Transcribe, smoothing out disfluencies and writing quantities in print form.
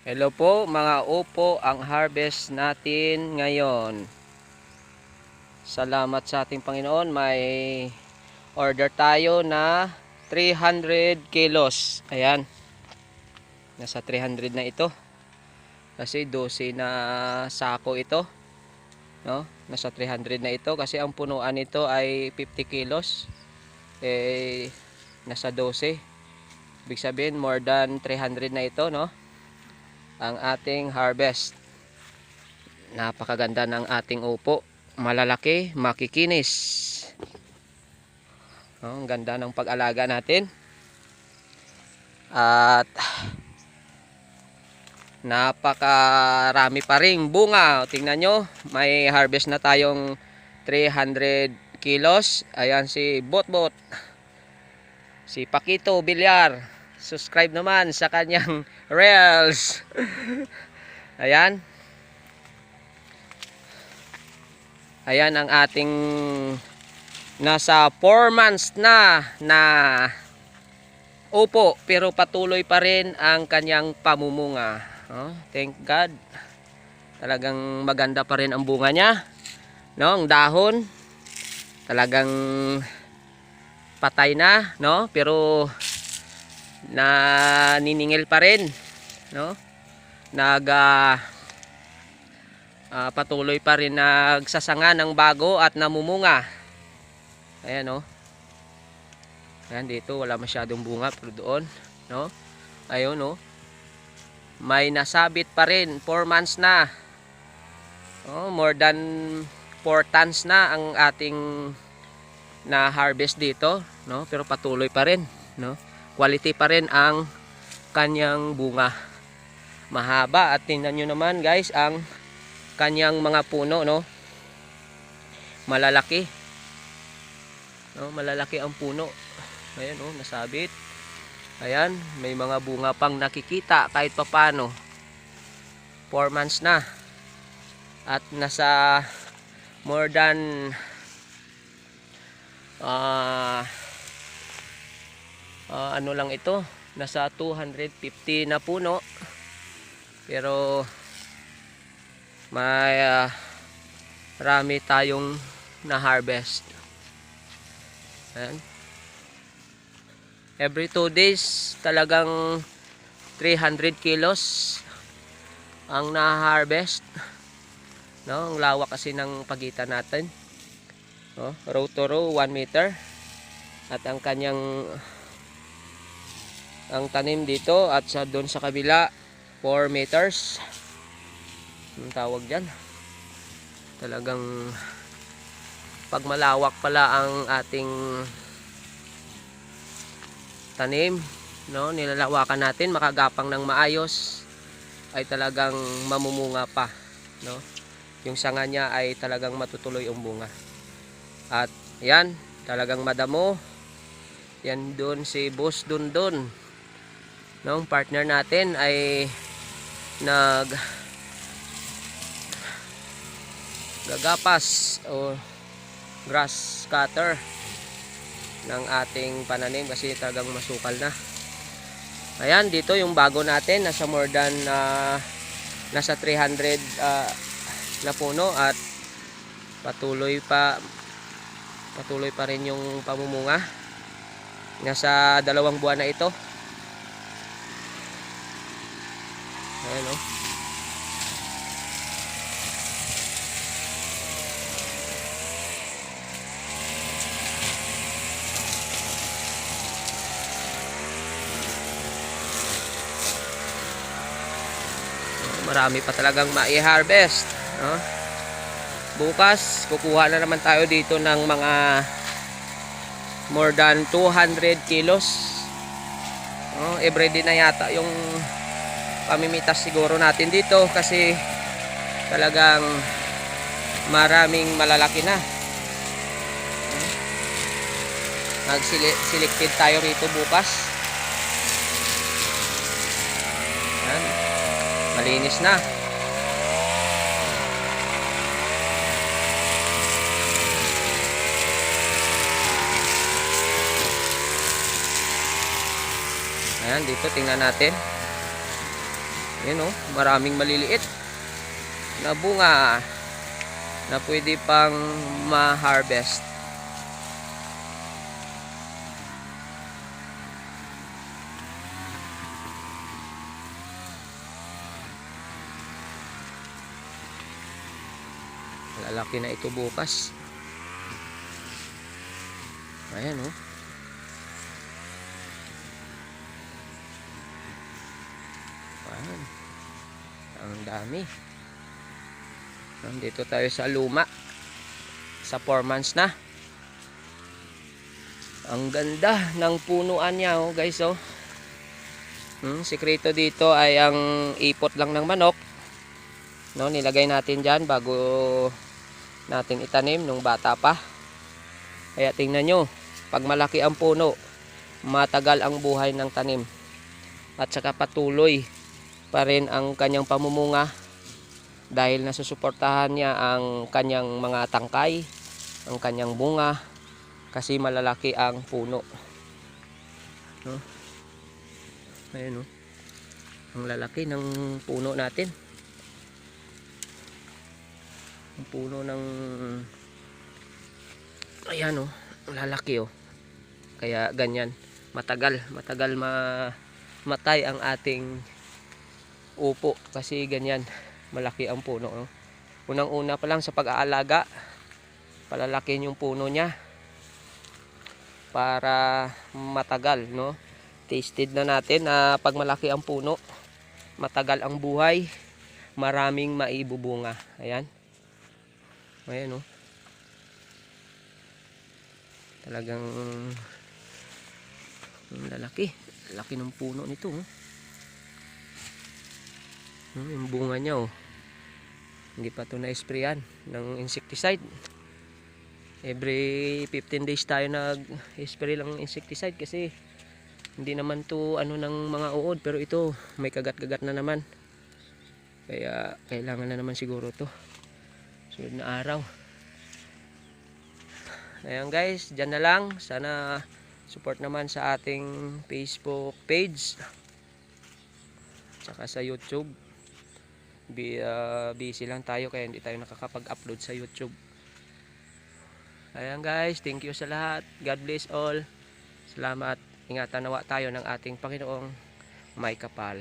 Hello po mga upo, ang harvest natin ngayon. Salamat sa ating Panginoon, may order tayo na 300 kilos. Ayan, nasa 300 na ito. Kasi 12 na sako ito, no? Nasa 300 na ito kasi ang punuan nito ay 50 kilos. Nasa 12. Ibig sabihin more than 300 na ito, no? Ang ating harvest. Napakaganda ng ating upo, malalaki, makikinis. Ang ganda ng pag-alaga natin. At napakarami pa ring bunga. Tingnan nyo, may harvest na tayong 300 kilos. Ayan si Botbot, si Pakito Bilyar. Subscribe naman sa kanyang reels. Ayan. Ayan ang ating nasa 4 months na upo, pero patuloy pa rin ang kanyang pamumunga. Oh, thank God. Talagang maganda pa rin ang bunga niya. No, ang dahon talagang patay na, no? Pero naniningil pa rin, no? Patuloy pa rin nagsasanga ng bago at namumunga. Ayan, no? Ayan, dito wala masyadong bunga, pero doon, no? Ayun, no? May nasabit pa rin, 4 months na. Oh, more than 4 tons na ang ating na harvest dito, no? Pero patuloy pa rin, no? Quality pa rin ang kanyang bunga. Mahaba, at tingnan nyo naman guys ang kanyang mga puno, no? Malalaki, no? Malalaki ang puno. Ayan, no? Nasabit. Ayan, may mga bunga pang nakikita kahit papano. 4 months na. At nasa more than ano lang ito, nasa 250 na puno. Pero may marami tayong na harvest. Ayan. Every 2 days talagang 300 kilos ang na-harvest, no? Ang lawak kasi ng pagitan natin, no? Row to row 1 meter. At ang kanyang ang tanim dito at sa doon sa kabila 4 meters. Ang tawag diyan. Talagang pag malawak pala ang ating tanim, no, nilalawakan natin, makagapang ng maayos, ay talagang mamumunga pa, no? Yung sanga niya ay talagang matutuloy ang bunga. At yan, talagang madamo. Yan doon si Boss Dundon, no, partner natin ay gagapas o grass cutter ng ating pananim kasi talagang masukal na. Ayan, dito yung bago natin, nasa more than nasa 300 na puno, at patuloy pa rin yung pamumunga. Nasa 2 buwan na ito. Ayan, oh. Marami pa talagang mai-harvest, no? Bukas kukuha na naman tayo dito ng mga more than 200 kilos, no? Everyday na yata yung pamimitas siguro natin dito kasi talagang maraming malalaki na. Nag-selected tayo rito bukas. Ayan, malinis na. Ayan, dito tingnan natin. Ayan o, maraming maliliit na bunga na pwede pang ma-harvest. Lalaki na ito bukas. Ayan o. Ayan. Ang dami. Nandito tayo sa luma. Sa 4 months na. Ang ganda ng punuan niya oh, guys oh. Sikreto dito ay ang ipot lang ng manok. No, nilagay natin diyan bago natin itanim nung bata pa. Kaya tingnan nyo, pag malaki ang puno, matagal ang buhay ng tanim. At saka patuloy pa rin ang kanyang pamumunga dahil nasusuportahan niya ang kanyang mga tangkay, ang kanyang bunga kasi malalaki ang puno. No? Ayan oh. Ang lalaki ng puno natin. Ang puno ng ayan oh, ang lalaki oh. Kaya ganyan, matagal matay ang ating upo kasi ganyan, malaki ang puno no? Unang-una pa lang sa pag-aalaga, palalakin yung puno niya para matagal no. Tasted na natin na pag malaki ang puno, matagal ang buhay, maraming maibubunga. Ayan. Ayan oh. Talagang lalaki. Laki ng puno nito oh. Yung bunga niya oh. Hindi pa ito na-sprayan ng insecticide. Every 15 days tayo nag-spray lang ng insecticide kasi hindi naman to ano ng mga uod, pero ito may kagat-kagat na naman. Kaya kailangan na naman siguro to sunod na araw. Ayan guys, dyan na lang. Sana support naman sa ating Facebook page tsaka sa YouTube. Busy lang tayo kaya hindi tayo nakakapag-upload sa YouTube. Ayan guys, thank you sa lahat. God bless all. Salamat. Ingatan nawa tayo ng ating Panginoong may kapal.